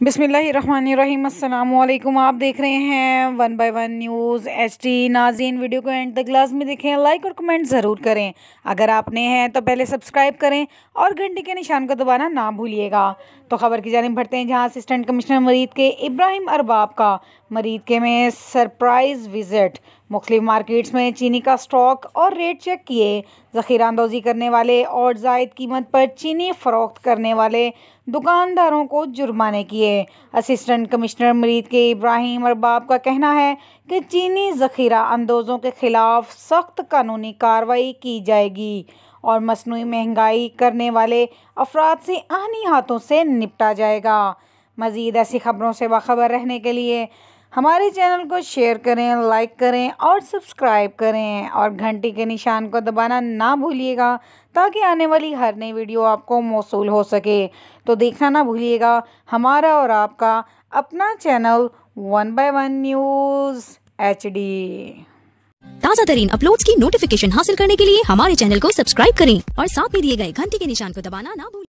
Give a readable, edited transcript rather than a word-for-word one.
बिस्मिल्लाहिर्रहमानिर्रहीम। अस्सलाम वालेकुम। आप देख रहे हैं 1 बाय 1 न्यूज़ HD। नाज़रीन, वीडियो को एंड तक लाज़मी देखें, लाइक और कमेंट ज़रूर करें। अगर आप नए हैं तो पहले सब्सक्राइब करें और घंटी के निशान को दबाना ना भूलिएगा। तो ख़बर की जानिब बढ़ते हैं, जहां असिस्टेंट कमिश्नर मरीद के इब्राहिम अरबाब का मरीद के में सरप्राइज़ विज़िट। मुख्तलिफ मार्केट्स में चीनी का स्टॉक और रेट चेक किए। ज़ख़ीरा अंदोज़ी करने वाले और ज़ायद कीमत पर चीनी फ़रोख्त करने वाले दुकानदारों को जुर्माने किए। असिस्टेंट कमिश्नर मरीद के इब्राहिम अरबाब का कहना है कि चीनी ज़ख़ीरा अंदोज़ों के ख़िलाफ़ सख्त कानूनी कार्रवाई की जाएगी और मसनूई महंगाई करने वाले अफराद से आनी हाथों से निपटा जाएगा। मज़ीद ऐसी ख़बरों से बाखबर रहने के लिए हमारे चैनल को शेयर करें, लाइक करें और सब्सक्राइब करें और घंटी के निशान को दबाना ना भूलिएगा, ताकि आने वाली हर नई वीडियो आपको मौसूल हो सके। तो देखना ना भूलिएगा हमारा और आपका अपना चैनल 1 बाय 1 न्यूज़ HD। ताज़ा तरीन अपलोड्स की नोटिफिकेशन हासिल करने के लिए हमारे चैनल को सब्सक्राइब करें और साथ में दिए गए घंटी के निशान को दबाना ना भूलें।